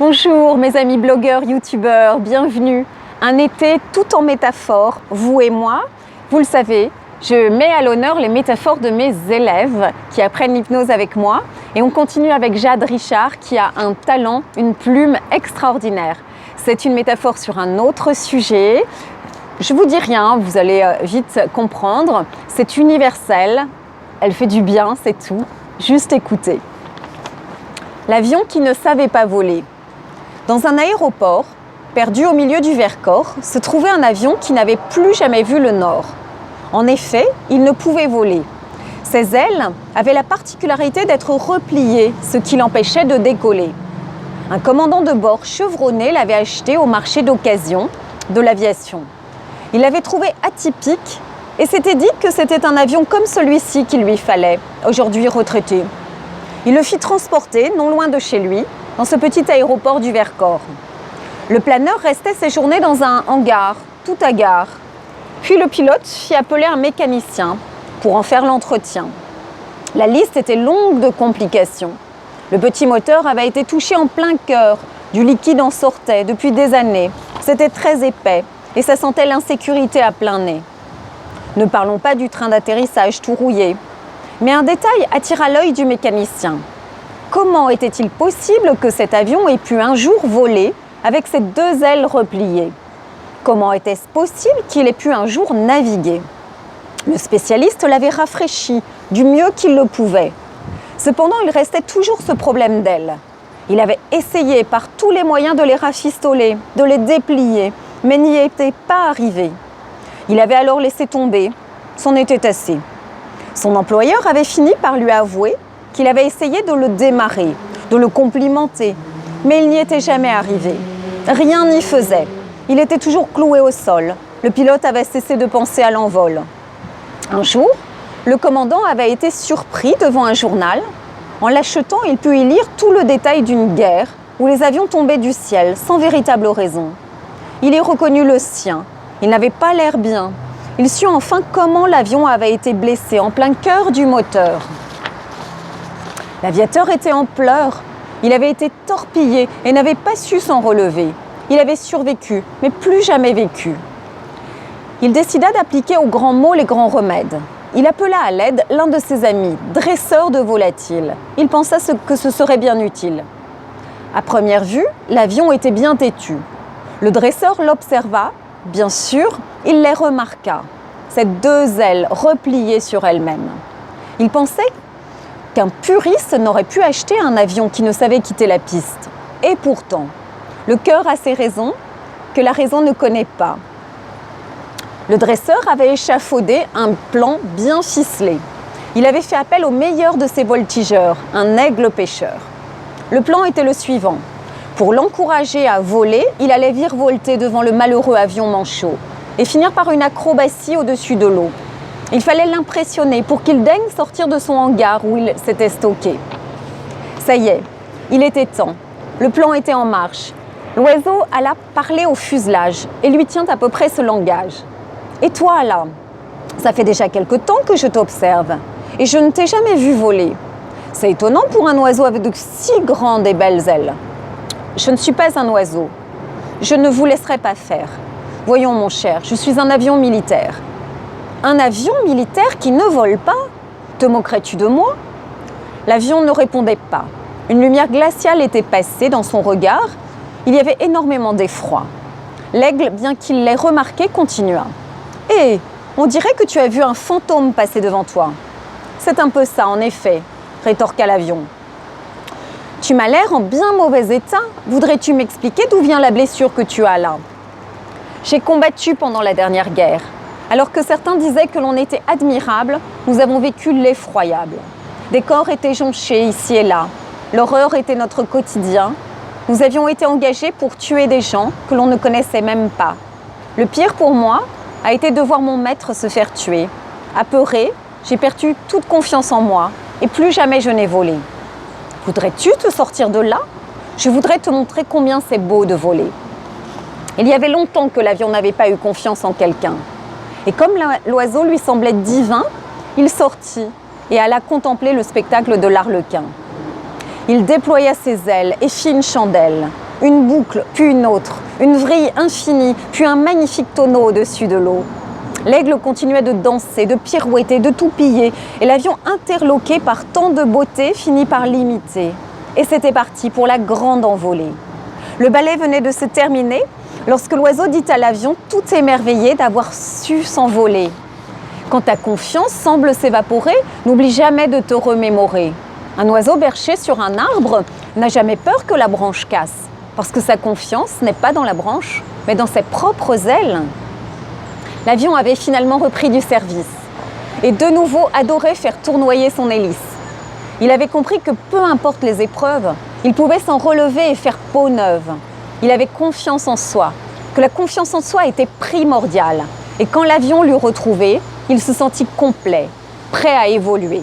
Bonjour mes amis blogueurs, youtubeurs, bienvenue. Un été tout en métaphores, vous et moi. Vous le savez, je mets à l'honneur les métaphores de mes élèves qui apprennent l'hypnose avec moi. Et on continue avec Jade Richard qui a un talent, une plume extraordinaire. C'est une métaphore sur un autre sujet. Je vous dis rien, vous allez vite comprendre. C'est universel, elle fait du bien, c'est tout. Juste écoutez. L'avion qui ne savait pas voler. Dans un aéroport, perdu au milieu du Vercors, se trouvait un avion qui n'avait plus jamais vu le nord. En effet, il ne pouvait voler. Ses ailes avaient la particularité d'être repliées, ce qui l'empêchait de décoller. Un commandant de bord chevronné l'avait acheté au marché d'occasion de l'aviation. Il l'avait trouvé atypique et s'était dit que c'était un avion comme celui-ci qu'il lui fallait, aujourd'hui retraité. Il le fit transporter, non loin de chez lui, dans ce petit aéroport du Vercors. Le planeur restait séjourner dans un hangar, tout hagard. Puis le pilote fit appeler un mécanicien pour en faire l'entretien. La liste était longue de complications. Le petit moteur avait été touché en plein cœur, du liquide en sortait depuis des années. C'était très épais et ça sentait l'insécurité à plein nez. Ne parlons pas du train d'atterrissage tout rouillé. Mais un détail attira l'œil du mécanicien. Comment était-il possible que cet avion ait pu un jour voler avec ses deux ailes repliées? Comment était-ce possible qu'il ait pu un jour naviguer? Le spécialiste l'avait rafraîchi du mieux qu'il le pouvait. Cependant, il restait toujours ce problème d'ailes. Il avait essayé par tous les moyens de les rafistoler, de les déplier, mais n'y était pas arrivé. Il avait alors laissé tomber, c'en était assez. Son employeur avait fini par lui avouer qu'il avait essayé de le démarrer, de le complimenter, mais il n'y était jamais arrivé. Rien n'y faisait. Il était toujours cloué au sol. Le pilote avait cessé de penser à l'envol. Un jour, le commandant avait été surpris devant un journal. En l'achetant, il put y lire tout le détail d'une guerre où les avions tombaient du ciel sans véritable raison. Il y reconnut le sien. Il n'avait pas l'air bien. Il sut enfin comment l'avion avait été blessé en plein cœur du moteur. L'aviateur était en pleurs. Il avait été torpillé et n'avait pas su s'en relever. Il avait survécu, mais plus jamais vécu. Il décida d'appliquer aux grands mots les grands remèdes. Il appela à l'aide l'un de ses amis, dresseur de volatiles. Il pensa que ce serait bien utile. À première vue, l'avion était bien têtu. Le dresseur l'observa. Bien sûr, il les remarqua, ces deux ailes repliées sur elles-mêmes. Il pensait qu'un puriste n'aurait pu acheter un avion qui ne savait quitter la piste. Et pourtant, le cœur a ses raisons que la raison ne connaît pas. Le dresseur avait échafaudé un plan bien ficelé. Il avait fait appel au meilleur de ses voltigeurs, un aigle pêcheur. Le plan était le suivant. Pour l'encourager à voler, il allait virevolter devant le malheureux avion manchot et finir par une acrobatie au-dessus de l'eau. Il fallait l'impressionner pour qu'il daigne sortir de son hangar où il s'était stocké. Ça y est, il était temps. Le plan était en marche. L'oiseau alla parler au fuselage et lui tient à peu près ce langage. « Et toi là, ça fait déjà quelque temps que je t'observe et je ne t'ai jamais vu voler. C'est étonnant pour un oiseau avec de si grandes et belles ailes. Je ne suis pas un oiseau. Je ne vous laisserai pas faire. Voyons mon cher, je suis un avion militaire. » Un avion militaire qui ne vole pas? Te moquerais-tu de moi? L'avion ne répondait pas. Une lumière glaciale était passée dans son regard. Il y avait énormément d'effroi. L'aigle, bien qu'il l'ait remarqué, continua. « Hé, on dirait que tu as vu un fantôme passer devant toi. »« C'est un peu ça, en effet, » rétorqua l'avion. « Tu m'as l'air en bien mauvais état. Voudrais-tu m'expliquer d'où vient la blessure que tu as là? »« J'ai combattu pendant la dernière guerre. Alors que certains disaient que l'on était admirable, nous avons vécu l'effroyable. Des corps étaient jonchés ici et là. L'horreur était notre quotidien. Nous avions été engagés pour tuer des gens que l'on ne connaissait même pas. Le pire pour moi a été de voir mon maître se faire tuer. Apeuré, j'ai perdu toute confiance en moi et plus jamais je n'ai volé. Voudrais-tu te sortir de là? Je voudrais te montrer combien c'est beau de voler. » Il y avait longtemps que l'avion n'avait pas eu confiance en quelqu'un. Et comme l'oiseau lui semblait divin, il sortit et alla contempler le spectacle de l'arlequin. Il déploya ses ailes et fit une chandelle. Une boucle, puis une autre, une vrille infinie, puis un magnifique tonneau au-dessus de l'eau. L'aigle continuait de danser, de pirouetter, de tout piller, et l'avion interloqué par tant de beauté finit par l'imiter. Et c'était parti pour la grande envolée. Le ballet venait de se terminer lorsque l'oiseau dit à l'avion, tout émerveillé d'avoir su s'envoler. Quand ta confiance semble s'évaporer, n'oublie jamais de te remémorer. Un oiseau perché sur un arbre n'a jamais peur que la branche casse, parce que sa confiance n'est pas dans la branche, mais dans ses propres ailes. L'avion avait finalement repris du service et de nouveau adorait faire tournoyer son hélice. Il avait compris que peu importe les épreuves, il pouvait s'en relever et faire peau neuve. Il avait confiance en soi, que la confiance en soi était primordiale. Et quand l'avion l'eut retrouvé, il se sentit complet, prêt à évoluer.